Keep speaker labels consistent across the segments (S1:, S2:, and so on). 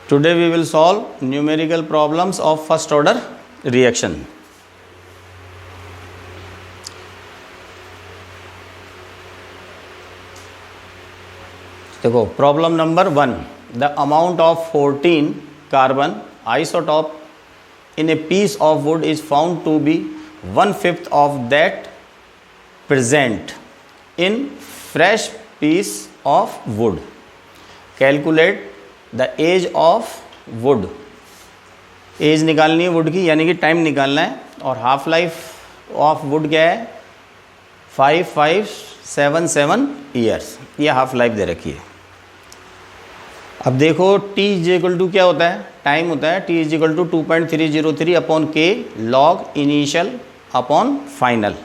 S1: Today we will solve numerical problems of first order reaction. देखो problem number 1, the amount of 14 carbon isotope in a piece of wood is found to be 1/5 of that present in fresh piece of wood. Calculate the age of wood. Age निकालनी है would की, यानी कि time निकालना है, और half life of would क्या है 5577 ईयर्स, ये हाफ लाइफ दे रखी है। अब देखो t इज इक्वल टू क्या होता है, टाइम होता है, t is equal to 2.303 upon के लॉग इनिशियल अपॉन फाइनल।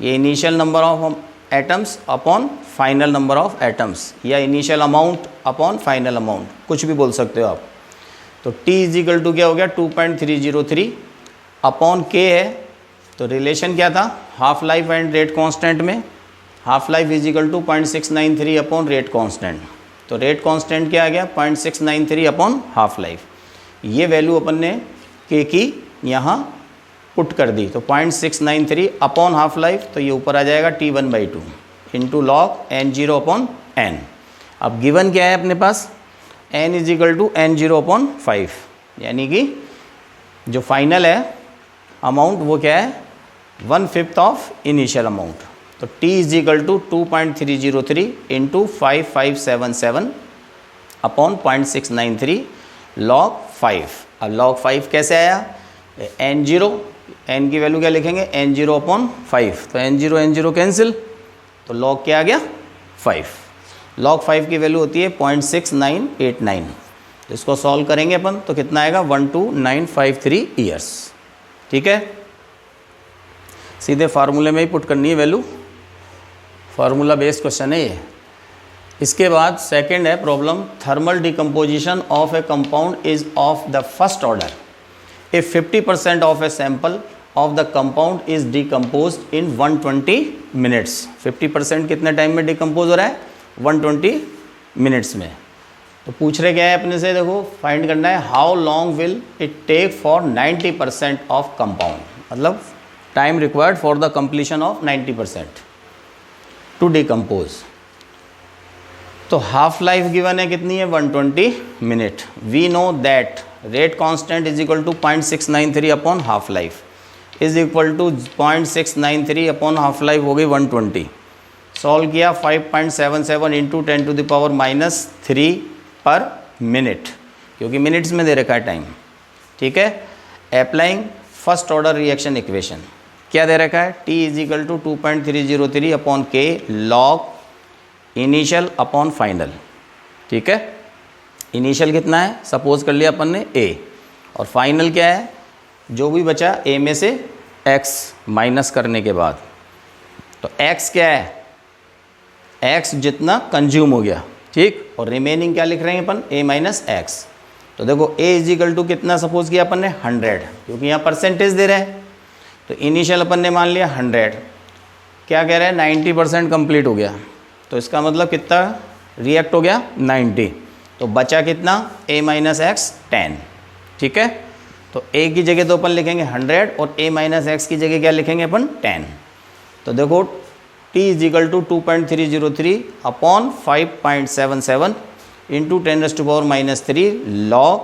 S1: ये initial number of atoms upon final number of atoms, या initial amount upon final amount, कुछ भी बोल सकते हो आप। तो t इज इक्वल टू क्या हो गया 2.303 अपॉन के है, तो रिलेशन क्या था half life and rate constant में, half life is equal to 0.693 upon rate constant. तो रेट कांस्टेंट क्या आ गया 0.693 अपॉन हाफ लाइफ। ये वैल्यू अपन ने के की यहाँ पुट कर दी, तो 0.693 अपॉन हाफ लाइफ, तो ये ऊपर आ जाएगा T1/2 into log N0 upon N। अब गिवन क्या है अपने पास, N is equal to N0 upon 5, यानी कि जो फाइनल है अमाउंट वो क्या है 1/5 ऑफ इनिशियल अमाउंट। तो t is equal to 2.303 into 5577 upon 0.693 log 5। अब लॉग 5 कैसे आया, N0, N की वैल्यू क्या लिखेंगे N0 अपॉन 5, तो N0 कैंसिल, तो लॉग क्या आ गया 5। लॉग 5 की वैल्यू होती है 0.6989, तो इसको सॉल्व करेंगे अपन तो कितना आएगा 12953 ईयर्स। ठीक है, सीधे फार्मूले में ही पुट करनी है वैल्यू, फार्मूला बेस्ड क्वेश्चन है ये। इसके बाद सेकंड है problem, thermal decomposition of A compound is of the first order if 50% of a sample of the compound is decompose in 120 minutes. 50% कितने टाइम में डिकम्पोज हो रहा है 120 मिनट्स में। तो पूछ रहे क्या है अपने से, देखो फाइंड करना है how long will it take for 90% of compound, मतलब time required for the completion of 90% to decompose. तो हाफ लाइफ गिवन है कितनी है 120 minute. We know that rate constant is equal to 0.693 upon half life is equal to 0.693 upon half life हो गई 120। Solve किया 5.77 into 10⁻³ पर minute, क्योंकि minutes में दे रखा है टाइम। ठीक है, applying first order reaction equation क्या दे रखा है, t is equal to 2.303 upon के लॉग इनिशियल अपॉन फाइनल। ठीक है, इनिशियल कितना है सपोज कर लिया अपन ने a, और फाइनल क्या है जो भी बचा a में से x माइनस करने के बाद, तो x क्या है x जितना कंज्यूम हो गया, ठीक, और रिमेनिंग क्या लिख रहे हैं अपन a माइनस एक्स। तो देखो a इज इक्वल टू कितना सपोज किया अपन ने 100, क्योंकि यहाँ परसेंटेज दे रहे हैं, तो इनिशियल अपन ने मान लिया 100, क्या कह रहे हैं 90% कंप्लीट हो गया, तो इसका मतलब कितना रिएक्ट हो गया 90, तो बचा कितना a माइनस एक्स 10। ठीक है, तो a की जगह तो अपन लिखेंगे 100 और a माइनस एक्स की जगह क्या लिखेंगे अपन 10। तो देखो t is equal to 2.303 upon 5.77 into 10⁻³ log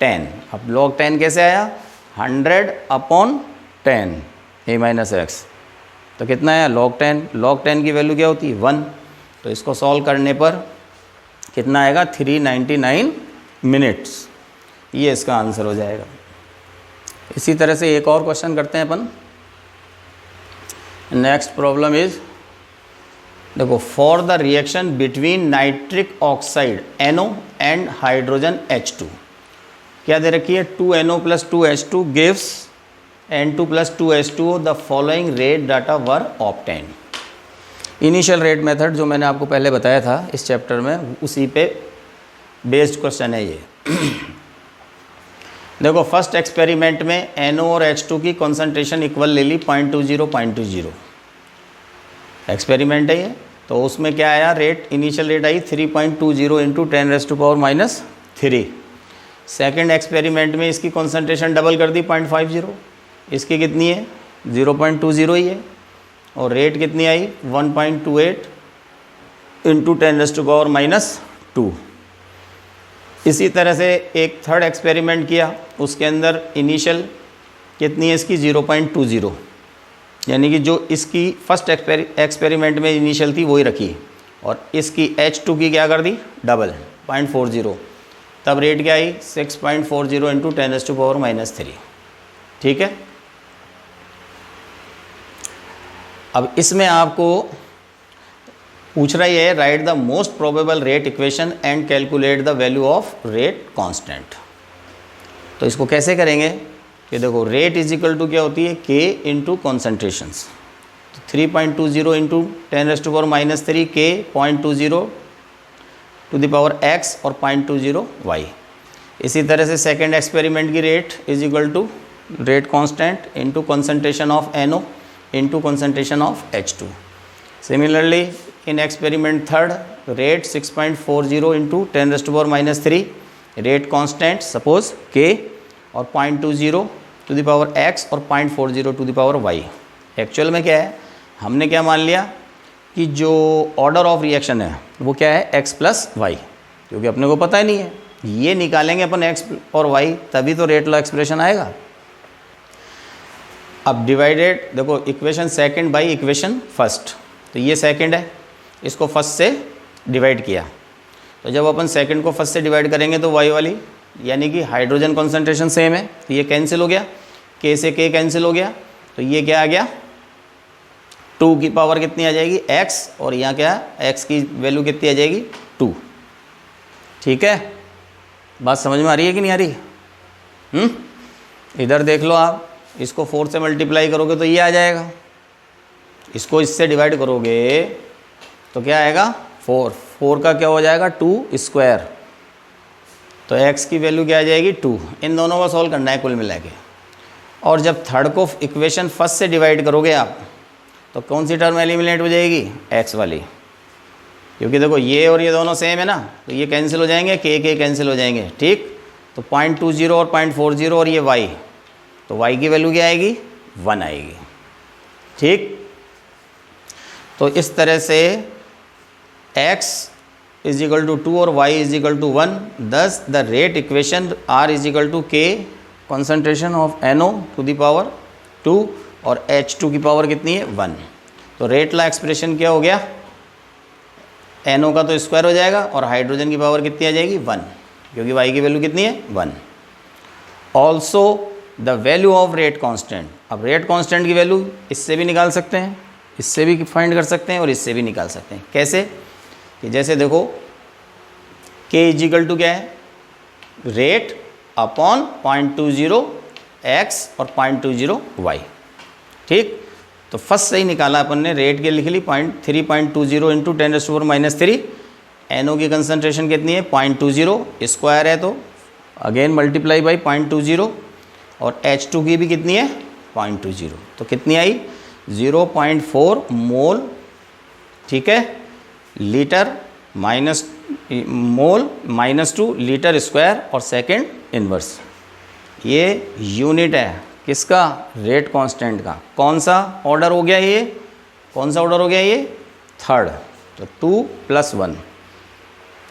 S1: 10। अब लॉग 10 कैसे आया 100 अपॉन 10 a माइनस एक्स, तो कितना आया लॉग 10। लॉग 10 की वैल्यू क्या होती है 1, तो इसको सॉल्व करने पर कितना आएगा 399 मिनट्स, ये इसका आंसर हो जाएगा। इसी तरह से एक और क्वेश्चन करते हैं अपन। नेक्स्ट प्रॉब्लम इज, देखो for the reaction between nitric oxide NO and hydrogen H2 क्या दे रखी है 2NO + 2H2 gives N2 + 2H2O, the following rate data were obtain. Initial rate method जो मैंने आपको पहले बताया था इस चैप्टर में, उसी पे बेस्ड क्वेश्चन है ये। देखो फर्स्ट एक्सपेरिमेंट में NO और H2 की कॉन्सेंट्रेशन इक्वल ले ली 0.20 एक्सपेरिमेंट है ये, तो उसमें क्या आया rate, initial rate I 3.20 into 10⁻³ 3। Second experiment में इसकी कॉन्सेंट्रेशन डबल कर दी 0.50, इसकी कितनी है 0.20 ही है, और रेट कितनी आई 1.28 इंटू 10⁻⁻²। इसी तरह से एक थर्ड एक्सपेरिमेंट किया, उसके अंदर इनिशियल कितनी है इसकी 0.20, यानी कि जो इसकी फर्स्ट एक्सपेरिमेंट में इनिशियल थी वही रखी, और इसकी H2 की क्या कर दी डबल 0.40, तब रेट क्या आई 6.40 इंटू 10⁻⁻3। ठीक है। अब इसमें आपको पूछ रहा है right the most probable rate equation and calculate the value of rate constant. तो इसको कैसे करेंगे कि देखो रेट इज इक्वल टू क्या होती है K into concentrations, 3.20 into 10⁻⁻3 K 0.20 to the power x और 0.20 y। इसी तरह से सेकेंड एक्सपेरिमेंट की rate is equal to rate constant into concentration of NO into concentration of H2। Similarly in experiment third rate 6.40 into 10⁻⁻3 rate constant suppose K और 0.20 to the power x और 0.40 to the power y। Actual में क्या है, हमने क्या मान लिया कि जो ऑर्डर ऑफ रिएक्शन है वो क्या है x प्लस वाई, क्योंकि अपने को पता ही नहीं है, ये निकालेंगे अपन x और y तभी तो रेट लॉ एक्सप्रेशन आएगा। अब डिवाइडेड देखो equation second by equation first, तो ये सेकंड है, इसको फर्स्ट से डिवाइड किया, तो जब अपन सेकंड को फर्स्ट से डिवाइड करेंगे तो y वाली यानी कि हाइड्रोजन कॉन्सेंट्रेशन सेम है, तो ये कैंसिल हो गया, K से K कैंसिल हो गया, तो ये क्या आ गया 2 की पावर कितनी आ जाएगी x, और यहाँ क्या x की वैल्यू कितनी आ जाएगी 2। ठीक है, बात समझ में आ रही है कि नहीं आ रही? इधर देख लो आप, इसको 4 से मल्टीप्लाई करोगे तो ये आ जाएगा, इसको इससे डिवाइड करोगे तो क्या आएगा 4 का क्या हो जाएगा 2 स्क्वायर, तो x की वैल्यू क्या आ जाएगी 2। इन दोनों को सॉल्व करना है कुल मिला के, और जब थर्ड को इक्वेशन फर्स्ट से डिवाइड करोगे आप तो कौन सी टर्म एलिमिनेट हो जाएगी x वाली, क्योंकि देखो ये और ये दोनों सेम है ना, तो ये कैंसिल हो जाएंगे, K कैंसिल हो जाएंगे। ठीक, तो 0.20 और 0.40 और ये y, तो y की वैल्यू क्या आएगी 1 आएगी। ठीक, तो इस तरह से x इज इक्वल टू 2 और y is equal to 1, thus the rate equation R is equal to K concentration of NO to the power 2 और H2 की पावर कितनी है 1। तो रेट ला एक्सप्रेशन क्या हो गया, NO का तो स्क्वायर हो जाएगा और हाइड्रोजन की पावर कितनी आ जाएगी 1, क्योंकि y की वैल्यू कितनी है 1। Also the value of rate constant, अब रेट कांस्टेंट की वैल्यू इससे भी निकाल सकते हैं, इससे भी फाइंड कर सकते हैं और इससे भी निकाल सकते हैं। कैसे कि जैसे देखो K इज इक्वल टू क्या है रेट अपॉन 0.20 x और 0.20 y। ठीक, तो फर्स्ट से ही निकाला अपन ने, रेट के लिख ली 3.20 इंटू 10⁻⁻3, NO की कंसंट्रेशन कितनी है 0.20 स्क्वायर है, तो अगेन मल्टीप्लाई बाई 0.20, और H2 की भी कितनी है 0.20, तो कितनी आई 0.4 मोल। ठीक है, लीटर माइनस मोल -2 लीटर स्क्वायर और सेकंड इन्वर्स, ये यूनिट है किसका रेट कांस्टेंट का। कौन सा ऑर्डर हो गया ये, कौन सा ऑर्डर हो गया ये थर्ड, तो 2 + 1।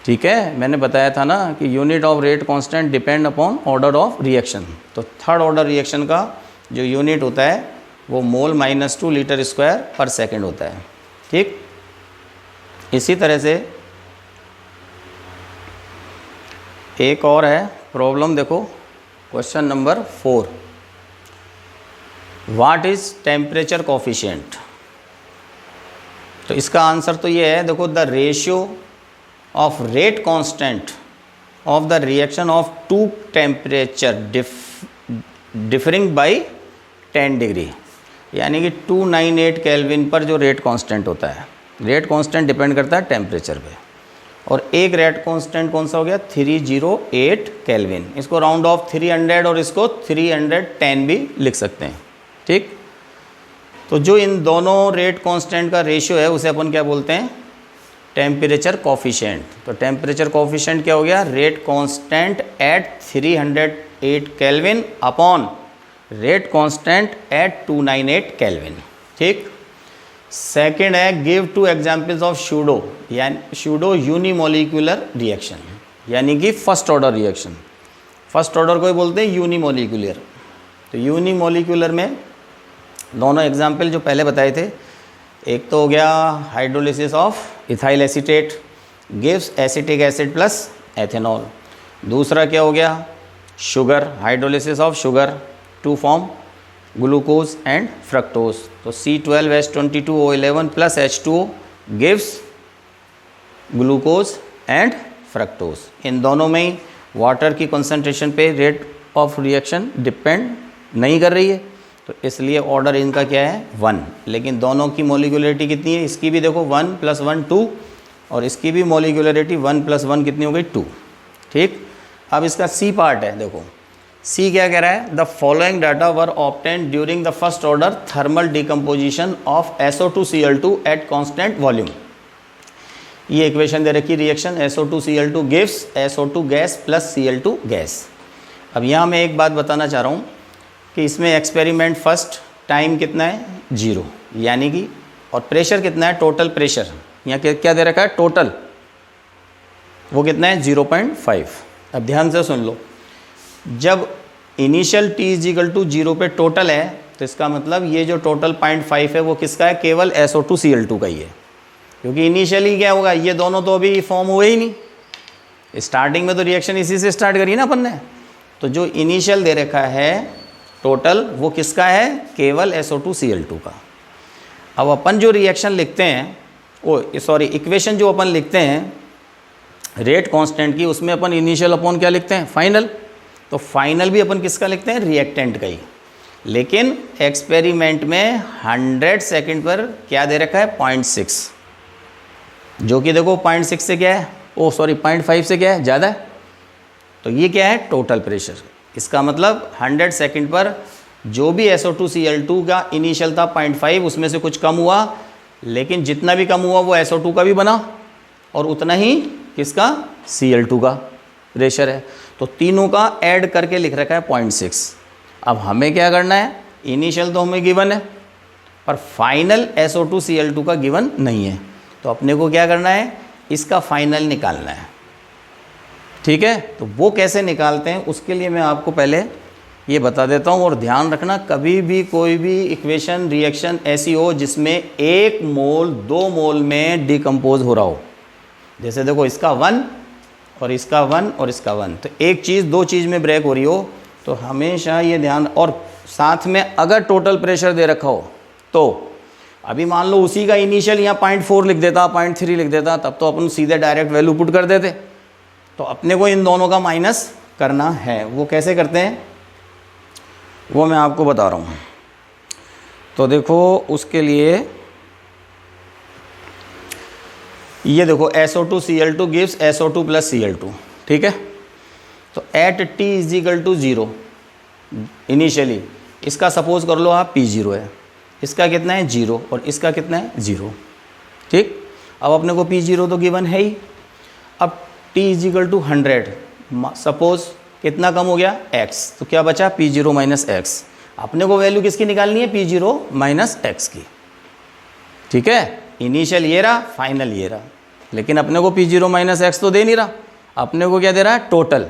S1: ठीक है, मैंने बताया था ना कि unit of rate constant depend upon order of reaction, तो थर्ड ऑर्डर रिएक्शन का जो यूनिट होता है वो मोल -2 लीटर स्क्वायर पर सेकंड होता है। ठीक, इसी तरह से एक और है प्रॉब्लम, देखो question number 4, what is temperature coefficient. तो इसका आंसर तो ये है, देखो the ratio of rate constant of the reaction of 2 temperature differing by 10 degree, यानी कि 298 केल्विन पर जो रेट कांस्टेंट होता है, रेट कांस्टेंट डिपेंड करता है टेम्परेचर पे, और एक रेट कांस्टेंट कौन सा हो गया 308 केल्विन, इसको राउंड ऑफ 300 और इसको 310 भी लिख सकते हैं। ठीक, तो जो इन दोनों रेट कांस्टेंट का रेशियो है उसे अपन क्या बोलते हैं टेम्परेचर कोफिशिएंट। तो टेम्परेचर कोफिशिएंट क्या हो गया, rate constant eight 308 kelvin upon rate constant eight 298 kelvin. ठीक। सेकंड है give to examples of pseudo, यानी सूडो यूनिमोलिकुलर रिएक्शन, यानी कि first order reaction. First order को ही बोलते हैं यूनिमोलिकुलर। तो यूनिमोलिकुलर में दोनों एग्जाम्पल जो पहले बताए थे, एक तो हो गया hydrolysis of ethyl acetate gives acetic acid plus ethanol. दूसरा क्या हो गया, sugar, hydrolysis of sugar to form glucose and fructose. तो C12H22O11 plus H2O gives glucose and fructose. इन दोनों में ही वाटर की कंसंट्रेशन पे रेट ऑफ रिएक्शन डिपेंड नहीं कर रही है, तो इसलिए ऑर्डर इनका क्या है 1। लेकिन दोनों की मोलिकुलरिटी कितनी है, इसकी भी देखो 1 + 1 2 और इसकी भी मोलिकुलरिटी 1 + 1 कितनी हो गई 2। ठीक। अब इसका सी पार्ट है, देखो सी क्या कह रहा है, the following data were obtained during the first order thermal decomposition of SO2Cl2 at constant volume. ये इक्वेशन दे रखी reaction SO2Cl2 gives SO2 gas plus Cl2 gas. अब यहाँ मैं एक बात बताना चाह रहा हूँ कि इसमें एक्सपेरिमेंट फर्स्ट टाइम कितना है 0, यानी कि और प्रेशर कितना है, टोटल प्रेशर यहाँ क्या दे रखा है टोटल, वो कितना है 0.5। अब ध्यान से सुन लो, जब इनिशियल T = 0 पे टोटल है तो इसका मतलब ये जो टोटल 0.5 है वो किसका है, केवल SO2Cl2 का ही है, क्योंकि इनिशियली क्या होगा, ये दोनों तो अभी फॉर्म हुए ही नहीं, स्टार्टिंग में तो रिएक्शन इसी से स्टार्ट करी ना अपन ने। तो जो इनिशियल दे रखा है टोटल वो किसका है, केवल SO2Cl2 का। अब अपन जो रिएक्शन लिखते हैं, इक्वेशन जो अपन लिखते हैं रेट कांस्टेंट की, उसमें अपन इनिशियल अपॉन क्या लिखते हैं, फाइनल। तो फाइनल भी अपन किसका लिखते हैं, रिएक्टेंट का ही। लेकिन एक्सपेरिमेंट में 100 सेकेंड पर क्या दे रखा है 0.6, जो कि देखो 0.6 से क्या है, 0.5 से क्या है, ज़्यादा है। तो ये क्या है, टोटल प्रेशर। इसका मतलब 100 सेकेंड पर जो भी SO2Cl2 का इनिशियल था 0.5, उसमें से कुछ कम हुआ, लेकिन जितना भी कम हुआ वो SO2 का भी बना और उतना ही किसका, Cl2 का प्रेशर है। तो तीनों का ऐड करके लिख रखा है 0.6। अब हमें क्या करना है, इनिशियल तो हमें गिवन है पर फाइनल SO2Cl2 का गिवन नहीं है, तो अपने को क्या करना है, इसका फाइनल निकालना है। ठीक है। तो वो कैसे निकालते हैं उसके लिए मैं आपको पहले ये बता देता हूँ, और ध्यान रखना कभी भी कोई भी इक्वेशन रिएक्शन ऐसी हो जिसमें 1 मोल 2 मोल में डिकम्पोज हो रहा हो, जैसे देखो इसका 1 और इसका 1 और इसका 1, तो एक चीज़ 2 चीज़ में ब्रेक हो रही हो तो हमेशा ये ध्यान, और साथ में अगर टोटल प्रेशर दे रखा हो तो अभी मान लो उसी का इनिशियल यहाँ 0.4 लिख देता, 0.3 लिख देता, तब तो अपन सीधे डायरेक्ट वैल्यू पुट कर देते। तो अपने को इन दोनों का माइनस करना है। वो कैसे करते हैं वो मैं आपको बता रहा हूँ। तो देखो उसके लिए ये देखो SO2Cl2 गिव्स SO2 + Cl2। ठीक है। तो एट T = 0 इनिशियली, इसका सपोज कर लो आप P0 है, इसका कितना है 0 और इसका कितना है 0। ठीक। अब अपने को P0 तो गिवन है ही। अब T = 100, सपोज कितना कम हो गया x, तो क्या बचा P0 - x। अपने को वैल्यू किसकी निकालनी है, P0 - x की। ठीक है। इनिशियल ये रहा, फाइनल ये रहा, लेकिन अपने को P0 - x तो दे नहीं रहा, अपने को क्या दे रहा है टोटल,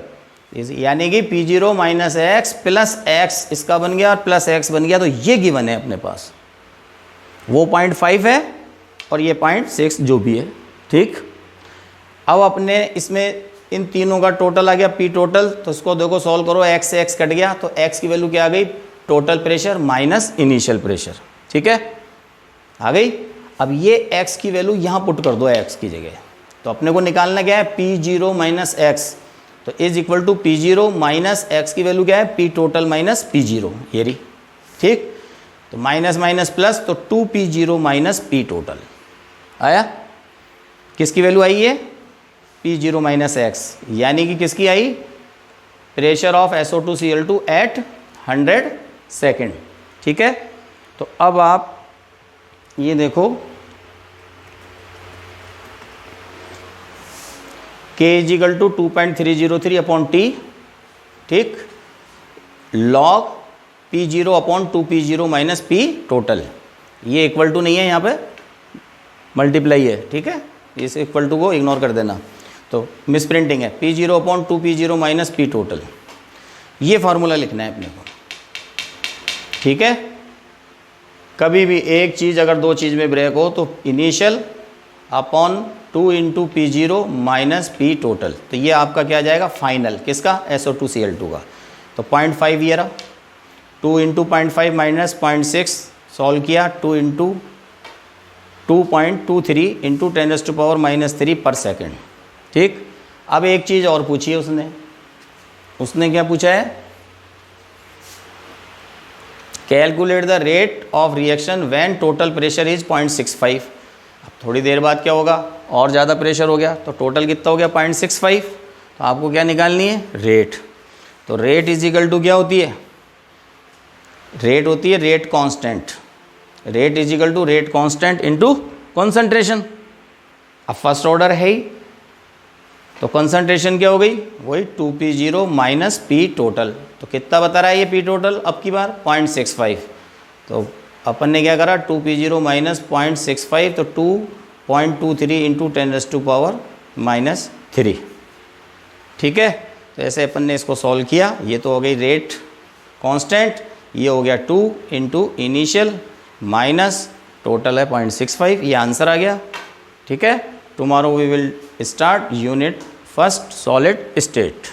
S1: यानी कि P0 - x प्लस x इसका बन गया और प्लस x बन गया। तो ये गिवन है अपने पास, वो 0.5 है और ये 0.6 जो भी है। ठीक। अब अपने इसमें इन तीनों का टोटल आ गया P टोटल, तो इसको देखो सॉल्व करो, x से x कट गया, तो x की वैल्यू क्या आ गई, total pressure minus initial pressure. ठीक है, आ गई। अब ये x की वैल्यू यहाँ पुट कर दो x की जगह, तो अपने को निकालना क्या है P0 - x, तो is equal to P0 - x की वैल्यू क्या है, P टोटल - P0 ये रही। ठीक। तो माइनस माइनस प्लस, तो 2P0 - P टोटल आया। किसकी वैल्यू आई है, P0 - x, यानी कि किसकी आई, pressure of SO2Cl2 at 100 second. ठीक है। तो अब आप ये देखो, k is equal to 2.303 upon t, ठीक, log P0 upon 2P0 minus P total. ये इक्वल टू नहीं है, यहाँ पे मल्टीप्लाई है, ठीक है, इस इक्वल टू को इग्नोर कर देना, तो मिस प्रिंटिंग है। P0 upon 2P0 minus P total, ये फार्मूला लिखना है अपने को, ठीक है। कभी भी एक चीज़ अगर दो चीज़ में ब्रेक हो तो initial upon 2 into P0 minus P total, तो ये आपका क्या जाएगा फाइनल, किसका, SO2Cl2 का। तो 0.5 ये रहा, 2 इंटू 0.5 माइनस 0.6 सॉल्व किया, 2 इंटू 2.23 इंटू 10⁻³ पर सेकेंड, ठीक। अब एक चीज़ और पूछी है उसने क्या पूछा है, calculate the rate of reaction when total pressure is 0.65। अब थोड़ी देर बाद क्या होगा, और ज़्यादा प्रेशर हो गया, तो टोटल कितना हो गया 0.65, तो आपको क्या निकालनी है, रेट। तो रेट इज इक्वल टू क्या होती है, रेट होती है rate constant, rate is equal to rate constant into concentration. अब फर्स्ट ऑर्डर है ही, तो कंसंट्रेशन क्या हो गई, वही 2P0 माइनस P टोटल। तो कितना बता रहा है ये P टोटल, अब की बार 0.65, तो अपन ने क्या करा 2P0 माइनस 0.65, तो 2.23 इंटू 10⁻⁻3, ठीक है। तो ऐसे अपन ने इसको सॉल्व किया, ये तो हो गई रेट कांस्टेंट, ये हो गया 2 इंटू इनिशियल माइनस टोटल है 0.65, ये आंसर आ गया, ठीक है। Tomorrow we will start unit first solid state.